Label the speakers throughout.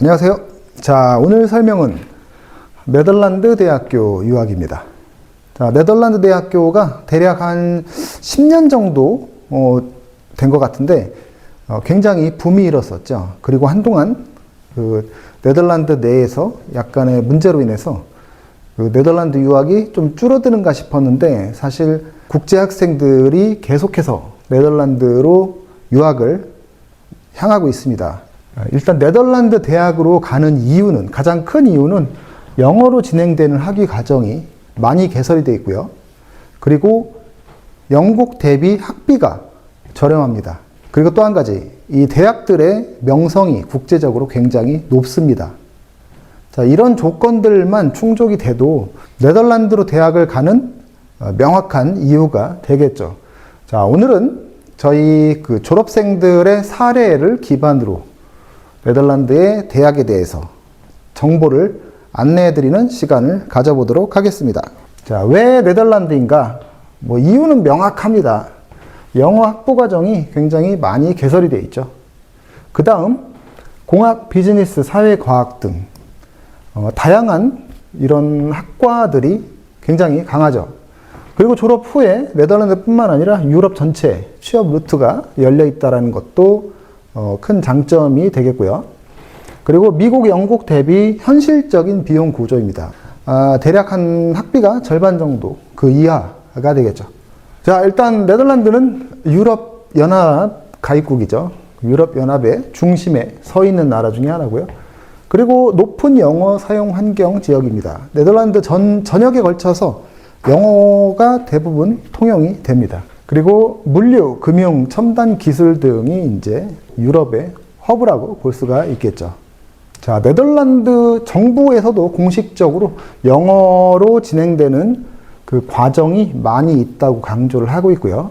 Speaker 1: 안녕하세요. 자, 오늘 설명은 네덜란드 대학교 유학입니다. 자, 네덜란드 대학교가 대략 한 10년 정도 된 것 같은데 굉장히 붐이 일었었죠. 그리고 한동안 그 네덜란드 내에서 약간의 문제로 인해서 그 네덜란드 유학이 좀 줄어드는가 싶었는데 사실 국제 학생들이 계속해서 네덜란드로 유학을 향하고 있습니다. 일단 네덜란드 대학으로 가는 이유는, 가장 큰 이유는 영어로 진행되는 학위 과정이 많이 개설이 되어 있고요. 그리고 영국 대비 학비가 저렴합니다. 그리고 또 한 가지, 이 대학들의 명성이 국제적으로 굉장히 높습니다. 자, 이런 조건들만 충족이 돼도 네덜란드로 대학을 가는 명확한 이유가 되겠죠. 자, 오늘은 저희 그 졸업생들의 사례를 기반으로 네덜란드의 대학에 대해서 정보를 안내해드리는 시간을 가져보도록 하겠습니다. 자, 왜 네덜란드인가? 이유는 명확합니다. 영어 학부 과정이 굉장히 많이 개설이 되어 있죠. 그 다음 공학, 비즈니스, 사회과학 등 다양한 이런 학과들이 굉장히 강하죠. 그리고 졸업 후에 네덜란드뿐만 아니라 유럽 전체 취업 루트가 열려 있다는 것도 큰 장점이 되겠고요. 그리고 미국, 영국 대비 현실적인 비용 구조입니다. 대략 한 학비가 절반 정도 그 이하가 되겠죠. 자, 일단 네덜란드는 유럽연합 가입국이죠. 유럽연합의 중심에 서 있는 나라 중에 하나고요. 그리고 높은 영어 사용 환경 지역입니다. 네덜란드 전역에 걸쳐서 영어가 대부분 통용이 됩니다. 그리고 물류, 금융, 첨단 기술 등이 이제 유럽의 허브라고 볼 수가 있겠죠. 자, 네덜란드 정부에서도 공식적으로 영어로 진행되는 그 과정이 많이 있다고 강조를 하고 있고요.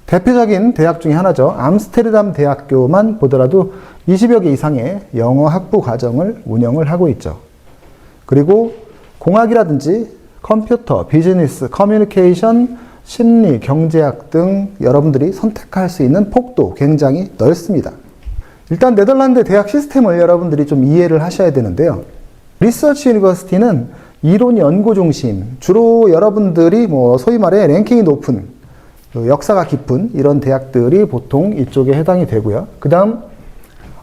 Speaker 1: 대표적인 대학 중에 하나죠. 암스테르담 대학교만 보더라도 20여 개 이상의 영어 학부 과정을 운영을 하고 있죠. 그리고 공학이라든지 컴퓨터, 비즈니스, 커뮤니케이션, 심리, 경제학 등 여러분들이 선택할 수 있는 폭도 굉장히 넓습니다. 일단 네덜란드 대학 시스템을 여러분들이 좀 이해를 하셔야 되는데요. 리서치 유니버시티는 이론 연구 중심, 주로 여러분들이 소위 말해 랭킹이 높은, 역사가 깊은 이런 대학들이 보통 이쪽에 해당이 되고요. 그 다음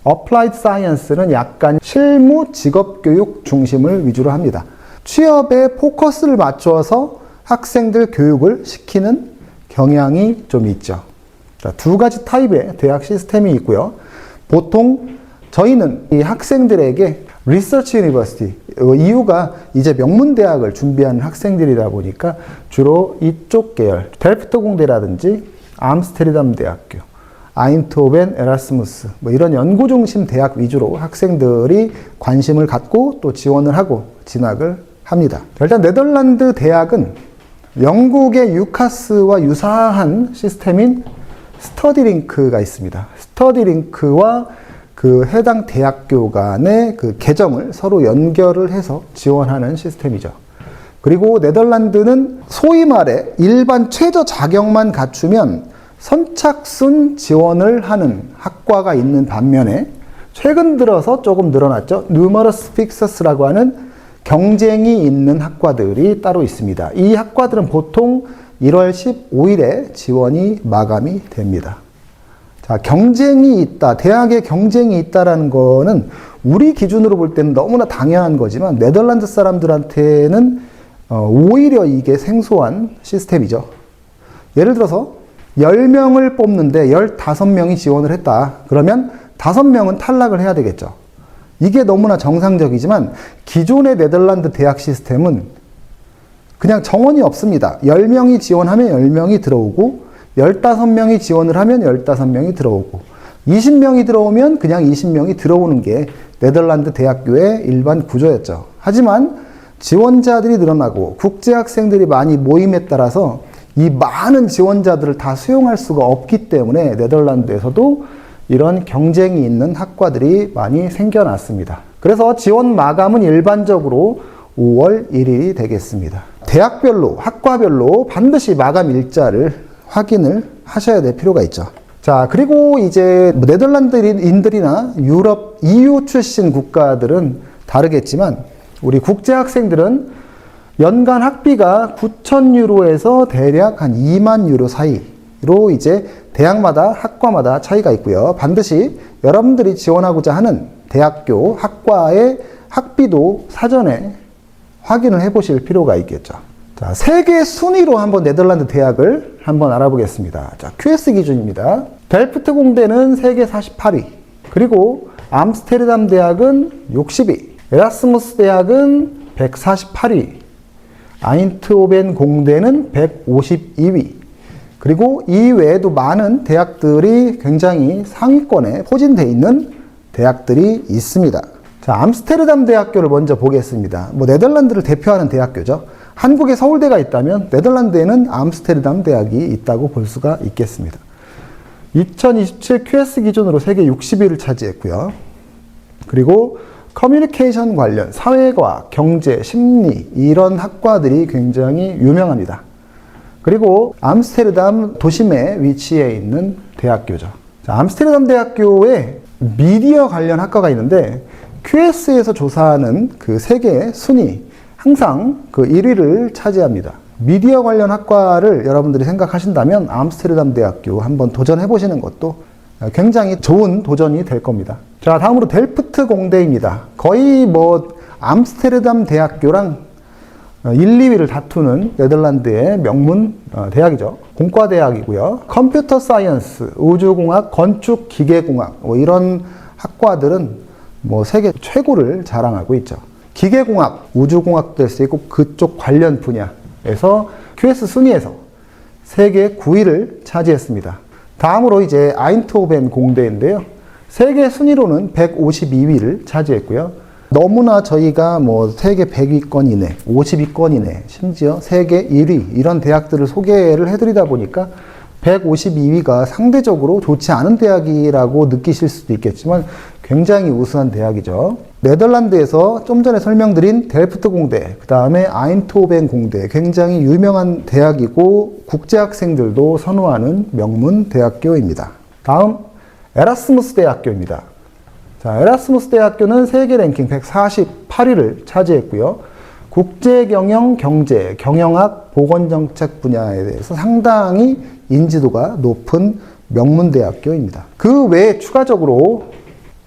Speaker 1: 어플라이드 사이언스는 약간 실무 직업 교육 중심을 위주로 합니다. 취업에 포커스를 맞춰서 학생들 교육을 시키는 경향이 좀 있죠. 자, 두 가지 타입의 대학 시스템이 있고요. 보통 저희는 이 학생들에게 리서치 유니버시티, 이유가 이제 명문대학을 준비하는 학생들이다 보니까 주로 이쪽 계열, 델프트 공대라든지 암스테르담 대학교, 아인트호벤, 에라스무스 이런 연구 중심 대학 위주로 학생들이 관심을 갖고 또 지원을 하고 진학을 합니다. 일단 네덜란드 대학은 영국의 유카스와 유사한 시스템인 스터디링크가 있습니다. 스터디링크와 그 해당 대학교 간의 그 계정을 서로 연결을 해서 지원하는 시스템이죠. 그리고 네덜란드는 소위 말해 일반 최저 자격만 갖추면 선착순 지원을 하는 학과가 있는 반면에 최근 들어서 조금 늘어났죠. numerus fixus라고 하는 경쟁이 있는 학과들이 따로 있습니다. 이 학과들은 보통 1월 15일에 지원이 마감이 됩니다. 자, 경쟁이 있다, 대학에 경쟁이 있다라는 거는 우리 기준으로 볼 때는 너무나 당연한 거지만 네덜란드 사람들한테는 오히려 이게 생소한 시스템이죠. 예를 들어서 10명을 뽑는데 15명이 지원을 했다. 그러면 5명은 탈락을 해야 되겠죠. 이게 너무나 정상적이지만 기존의 네덜란드 대학 시스템은 그냥 정원이 없습니다. 10명이 지원하면 10명이 들어오고 15명이 지원을 하면 15명이 들어오고 20명이 들어오면 그냥 20명이 들어오는 게 네덜란드 대학교의 일반 구조였죠. 하지만 지원자들이 늘어나고 국제학생들이 많이 모임에 따라서 이 많은 지원자들을 다 수용할 수가 없기 때문에 네덜란드에서도 이런 경쟁이 있는 학과들이 많이 생겨났습니다. 그래서 지원 마감은 일반적으로 5월 1일이 되겠습니다. 대학별로, 학과별로 반드시 마감 일자를 확인을 하셔야 될 필요가 있죠. 자, 그리고 이제 네덜란드인들이나 유럽, EU 출신 국가들은 다르겠지만 우리 국제 학생들은 연간 학비가 9,000유로에서 대략 한 2만 유로 사이로 이제 대학마다 학과마다 차이가 있고요. 반드시 여러분들이 지원하고자 하는 대학교, 학과의 학비도 사전에 확인을 해 보실 필요가 있겠죠. 자, 세계 순위로 한번 네덜란드 대학을 한번 알아보겠습니다. 자, QS 기준입니다. 델프트 공대는 세계 48위, 그리고 암스테르담 대학은 60위, 에라스무스 대학은 148위, 아인트호벤 공대는 152위, 그리고 이 외에도 많은 대학들이 굉장히 상위권에 포진되어 있는 대학들이 있습니다. 자, 암스테르담 대학교를 먼저 보겠습니다. 네덜란드를 대표하는 대학교죠. 한국에 서울대가 있다면 네덜란드에는 암스테르담 대학이 있다고 볼 수가 있겠습니다. 2027 QS 기준으로 세계 60위를 차지했고요. 그리고 커뮤니케이션 관련, 사회과학, 경제, 심리 이런 학과들이 굉장히 유명합니다. 그리고 암스테르담 도심에 위치해 있는 대학교죠. 자, 암스테르담 대학교에 미디어 관련 학과가 있는데 QS에서 조사하는 그 세계 순위 항상 그 1위를 차지합니다. 미디어 관련 학과를 여러분들이 생각하신다면 암스테르담 대학교 한번 도전해 보시는 것도 굉장히 좋은 도전이 될 겁니다. 자, 다음으로 델프트 공대입니다. 거의 암스테르담 대학교랑 1, 2위를 다투는 네덜란드의 명문 대학이죠. 공과대학이고요. 컴퓨터 사이언스, 우주공학, 건축, 기계공학 이런 학과들은 세계 최고를 자랑하고 있죠. 기계공학, 우주공학도 될 수 있고 그쪽 관련 분야에서 QS 순위에서 세계 9위를 차지했습니다. 다음으로 이제 아인트호벤 공대인데요. 세계 순위로는 152위를 차지했고요. 너무나 저희가 세계 100위권 이내, 50위권 이내, 심지어 세계 1위 이런 대학들을 소개를 해드리다 보니까 152위가 상대적으로 좋지 않은 대학이라고 느끼실 수도 있겠지만 굉장히 우수한 대학이죠. 네덜란드에서 좀 전에 설명드린 델프트 공대, 그 다음에 아인트호벤 공대 굉장히 유명한 대학이고 국제학생들도 선호하는 명문 대학교입니다. 다음 에라스무스 대학교입니다. 자, 에라스무스 대학교는 세계 랭킹 148위를 차지했고요. 국제경영, 경제, 경영학, 보건정책 분야에 대해서 상당히 인지도가 높은 명문대학교입니다. 그 외에 추가적으로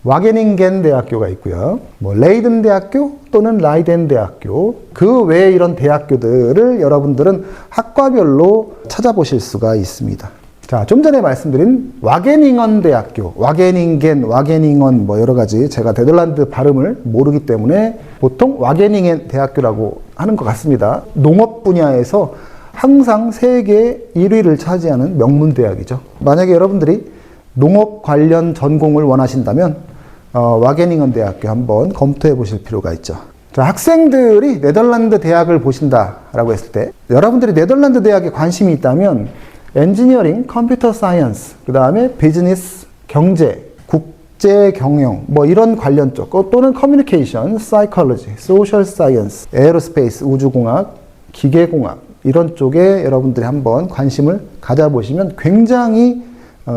Speaker 1: 와게닝겐 대학교가 있고요. 레이든 대학교 또는 라이덴 대학교, 그 외에 이런 대학교들을 여러분들은 학과별로 찾아보실 수가 있습니다. 자, 좀 전에 말씀드린 와게닝언 대학교, 와게닝겐, 와게닝언 여러 가지 제가 네덜란드 발음을 모르기 때문에 보통 와게닝겐 대학교라고 하는 것 같습니다. 농업 분야에서 항상 세계 1위를 차지하는 명문 대학이죠. 만약에 여러분들이 농업 관련 전공을 원하신다면 와게닝언 대학교 한번 검토해 보실 필요가 있죠. 자, 학생들이 네덜란드 대학을 보신다라고 했을 때 여러분들이 네덜란드 대학에 관심이 있다면 엔지니어링, 컴퓨터 사이언스, 그 다음에 비즈니스, 경제, 국제 경영 이런 관련 쪽 또는 커뮤니케이션, 사이콜로지, 소셜 사이언스, 에어로스페이스, 우주공학, 기계공학 이런 쪽에 여러분들이 한번 관심을 가져보시면 굉장히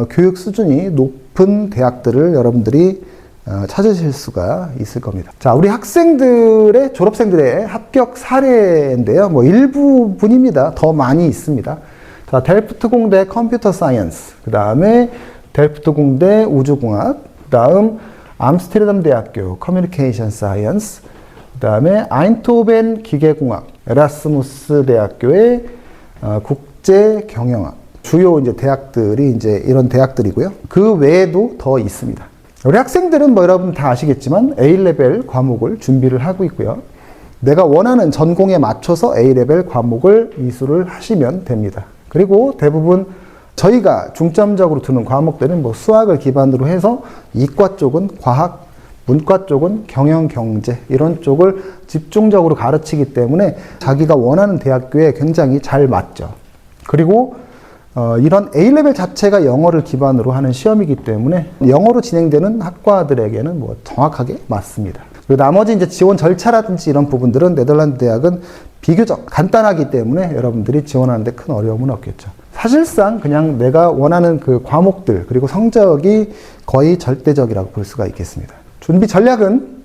Speaker 1: 교육 수준이 높은 대학들을 여러분들이 찾으실 수가 있을 겁니다. 자, 우리 학생들의, 졸업생들의 합격 사례인데요. 일부분입니다. 더 많이 있습니다. 자, 델프트 공대 컴퓨터 사이언스, 그 다음에 델프트 공대 우주공학, 그 다음 암스테르담 대학교 커뮤니케이션 사이언스, 그 다음에 아인트호벤 기계공학, 에라스무스 대학교의 국제 경영학. 주요 이제 대학들이 이제 이런 대학들이고요. 그 외에도 더 있습니다. 우리 학생들은 여러분 다 아시겠지만 A레벨 과목을 준비를 하고 있고요. 내가 원하는 전공에 맞춰서 A레벨 과목을 이수를 하시면 됩니다. 그리고 대부분 저희가 중점적으로 두는 과목들은 수학을 기반으로 해서 이과 쪽은 과학, 문과 쪽은 경영, 경제 이런 쪽을 집중적으로 가르치기 때문에 자기가 원하는 대학교에 굉장히 잘 맞죠. 그리고 이런 A레벨 자체가 영어를 기반으로 하는 시험이기 때문에 영어로 진행되는 학과들에게는 정확하게 맞습니다. 그리고 나머지 이제 지원 절차라든지 이런 부분들은 네덜란드 대학은 비교적 간단하기 때문에 여러분들이 지원하는 데 큰 어려움은 없겠죠. 사실상 그냥 내가 원하는 그 과목들 그리고 성적이 거의 절대적이라고 볼 수가 있겠습니다. 준비 전략은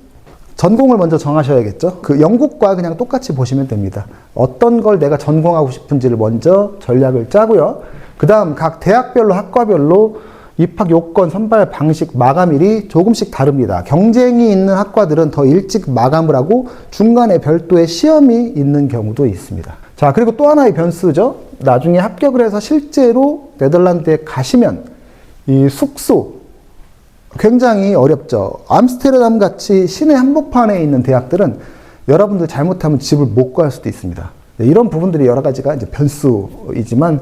Speaker 1: 전공을 먼저 정하셔야겠죠. 그 영국과 그냥 똑같이 보시면 됩니다. 어떤 걸 내가 전공하고 싶은지를 먼저 전략을 짜고요. 그 다음 각 대학별로 학과별로 입학 요건, 선발 방식, 마감일이 조금씩 다릅니다. 경쟁이 있는 학과들은 더 일찍 마감을 하고 중간에 별도의 시험이 있는 경우도 있습니다. 자, 그리고 또 하나의 변수죠. 나중에 합격을 해서 실제로 네덜란드에 가시면 이 숙소 굉장히 어렵죠. 암스테르담 같이 시내 한복판에 있는 대학들은 여러분들 잘못하면 집을 못 구할 수도 있습니다. 이런 부분들이 여러 가지가 이제 변수이지만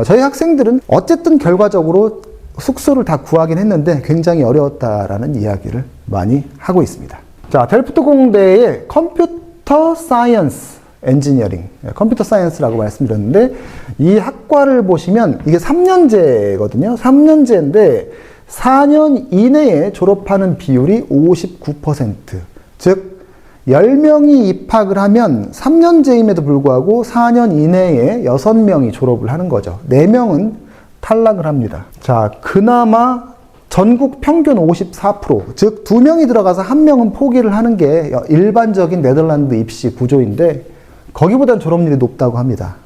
Speaker 1: 저희 학생들은 어쨌든 결과적으로 숙소를 다 구하긴 했는데 굉장히 어려웠다라는 이야기를 많이 하고 있습니다. 자, 델프트 공대의 컴퓨터 사이언스 엔지니어링, 컴퓨터 사이언스라고 말씀드렸는데 이 학과를 보시면 이게 3년제거든요. 3년제인데 4년 이내에 졸업하는 비율이 59%. 즉 10명이 입학을 하면 3년제임에도 불구하고 4년 이내에 6명이 졸업을 하는 거죠. 4명은 탈락을 합니다. 자, 그나마 전국 평균 54%, 즉 2명이 들어가서 1명은 포기를 하는 게 일반적인 네덜란드 입시 구조인데 거기보단 졸업률이 높다고 합니다.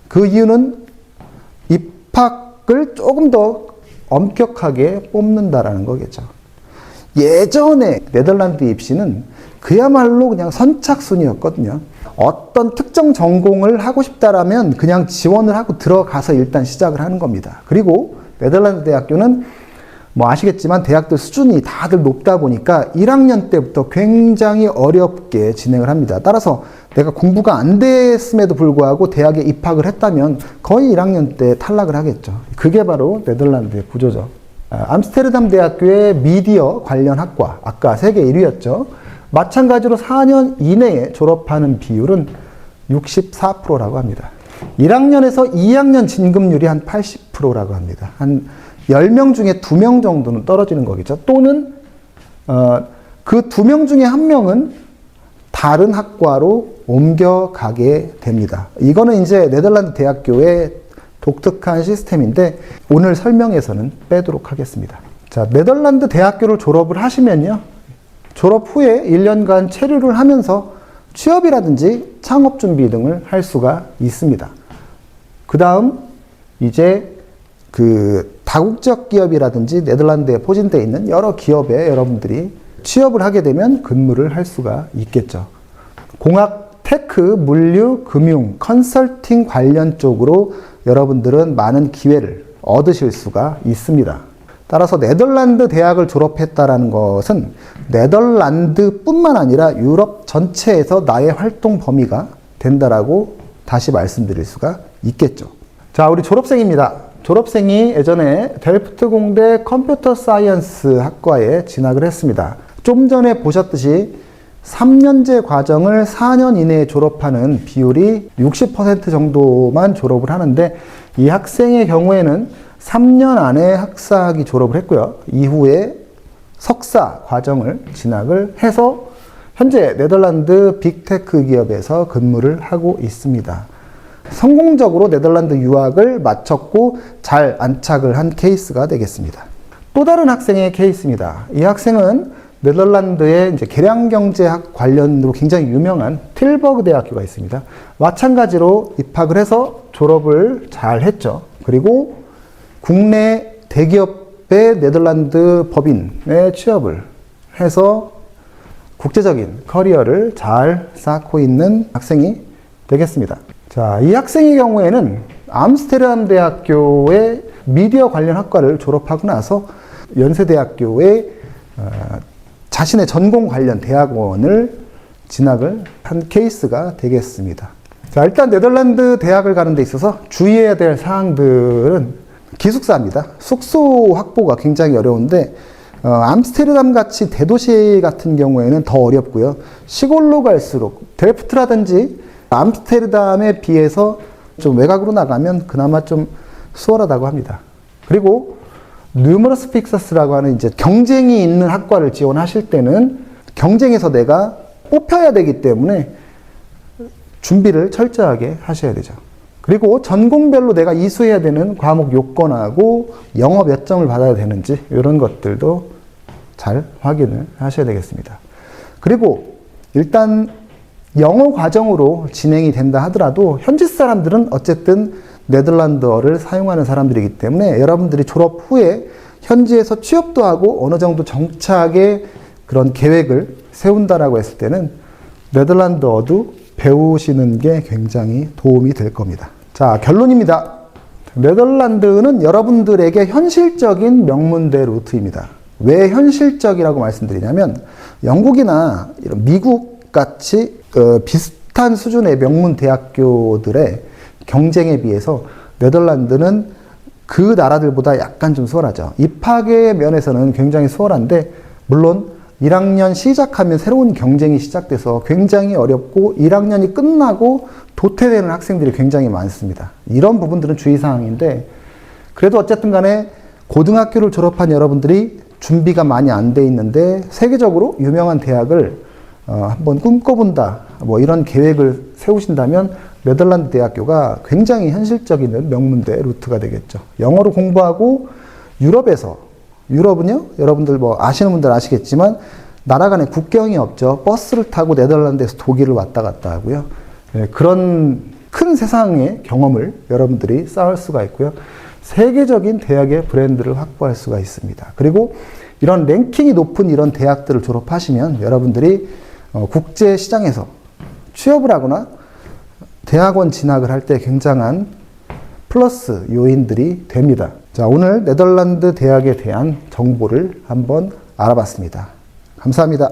Speaker 1: 그 이유는 입학을 조금 더 엄격하게 뽑는다라는 거겠죠. 예전에 네덜란드 입시는 그야말로 그냥 선착순이었거든요. 어떤 특정 전공을 하고 싶다라면 그냥 지원을 하고 들어가서 일단 시작을 하는 겁니다. 그리고 네덜란드 대학교는 뭐 아시겠지만 대학들 수준이 다들 높다 보니까 1학년 때부터 굉장히 어렵게 진행을 합니다. 따라서 내가 공부가 안 됐음에도 불구하고 대학에 입학을 했다면 거의 1학년 때 탈락을 하겠죠. 그게 바로 네덜란드의 구조죠. 암스테르담 대학교의 미디어 관련 학과, 아까 세계 1위였죠. 마찬가지로 4년 이내에 졸업하는 비율은 64%라고 합니다. 1학년에서 2학년 진급률이 한 80%라고 합니다. 한 10명 중에 2명 정도는 떨어지는 거겠죠. 또는 그 2명 중에 1명은 다른 학과로 옮겨가게 됩니다. 이거는 이제 네덜란드 대학교의 독특한 시스템인데 오늘 설명에서는 빼도록 하겠습니다. 자, 네덜란드 대학교를 졸업을 하시면요. 졸업 후에 1년간 체류를 하면서 취업이라든지 창업 준비 등을 할 수가 있습니다. 그 다음 이제 그 다국적 기업이라든지 네덜란드에 포진되어 있는 여러 기업에 여러분들이 취업을 하게 되면 근무를 할 수가 있겠죠. 공학, 테크, 물류, 금융, 컨설팅 관련 쪽으로 여러분들은 많은 기회를 얻으실 수가 있습니다. 따라서 네덜란드 대학을 졸업했다라는 것은 네덜란드뿐만 아니라 유럽 전체에서 나의 활동 범위가 된다라고 다시 말씀드릴 수가 있겠죠. 자, 우리 졸업생입니다. 졸업생이 예전에 델프트 공대 컴퓨터 사이언스 학과에 진학을 했습니다. 좀 전에 보셨듯이 3년제 과정을 4년 이내에 졸업하는 비율이 60% 정도만 졸업을 하는데 이 학생의 경우에는 3년 안에 학사학위 졸업을 했고요. 이후에 석사 과정을 진학을 해서 현재 네덜란드 빅테크 기업에서 근무를 하고 있습니다. 성공적으로 네덜란드 유학을 마쳤고 잘 안착을 한 케이스가 되겠습니다. 또 다른 학생의 케이스입니다. 이 학생은 네덜란드의 이제 계량경제학 관련으로 굉장히 유명한 틸버그 대학교가 있습니다. 마찬가지로 입학을 해서 졸업을 잘 했죠. 그리고 국내 대기업의 네덜란드 법인에 취업을 해서 국제적인 커리어를 잘 쌓고 있는 학생이 되겠습니다. 자, 이 학생의 경우에는 암스테르담 대학교의 미디어 관련 학과를 졸업하고 나서 연세대학교의 자신의 전공 관련 대학원을 진학을 한 케이스가 되겠습니다. 자, 일단 네덜란드 대학을 가는 데 있어서 주의해야 될 사항들은 기숙사입니다. 숙소 확보가 굉장히 어려운데 암스테르담 같이 대도시 같은 경우에는 더 어렵고요. 시골로 갈수록 델프트라든지 암스테르담에 비해서 좀 외곽으로 나가면 그나마 좀 수월하다고 합니다. 그리고 누머러스 픽서스라고 하는 이제 경쟁이 있는 학과를 지원하실 때는 경쟁에서 내가 뽑혀야 되기 때문에 준비를 철저하게 하셔야 되죠. 그리고 전공별로 내가 이수해야 되는 과목 요건하고 영어 몇 점을 받아야 되는지 이런 것들도 잘 확인을 하셔야 되겠습니다. 그리고 일단 영어 과정으로 진행이 된다 하더라도 현지 사람들은 어쨌든 네덜란드어를 사용하는 사람들이기 때문에 여러분들이 졸업 후에 현지에서 취업도 하고 어느 정도 정착의 그런 계획을 세운다라고 했을 때는 네덜란드어도 배우시는 게 굉장히 도움이 될 겁니다. 자, 결론입니다. 네덜란드는 여러분들에게 현실적인 명문대 루트입니다. 왜 현실적이라고 말씀드리냐면 영국이나 이런 미국 같이 비슷한 수준의 명문 대학교들의 경쟁에 비해서 네덜란드는 그 나라들보다 약간 좀 수월하죠. 입학의 면에서는 굉장히 수월한데 물론 1학년 시작하면 새로운 경쟁이 시작돼서 굉장히 어렵고 1학년이 끝나고 도태되는 학생들이 굉장히 많습니다. 이런 부분들은 주의사항인데 그래도 어쨌든 간에 고등학교를 졸업한 여러분들이 준비가 많이 안 돼 있는데 세계적으로 유명한 대학을 한번 꿈꿔본다 뭐 이런 계획을 세우신다면 네덜란드 대학교가 굉장히 현실적인 명문대 루트가 되겠죠. 영어로 공부하고 유럽은요 여러분들 뭐 아시는 분들 아시겠지만 나라 간에 국경이 없죠. 버스를 타고 네덜란드에서 독일을 왔다 갔다 하고요. 네, 그런 큰 세상의 경험을 여러분들이 쌓을 수가 있고요. 세계적인 대학의 브랜드를 확보할 수가 있습니다. 그리고 이런 랭킹이 높은 이런 대학들을 졸업하시면 여러분들이 국제 시장에서 취업을 하거나 대학원 진학을 할 때 굉장한 플러스 요인들이 됩니다. 자, 오늘 네덜란드 대학에 대한 정보를 한번 알아봤습니다. 감사합니다.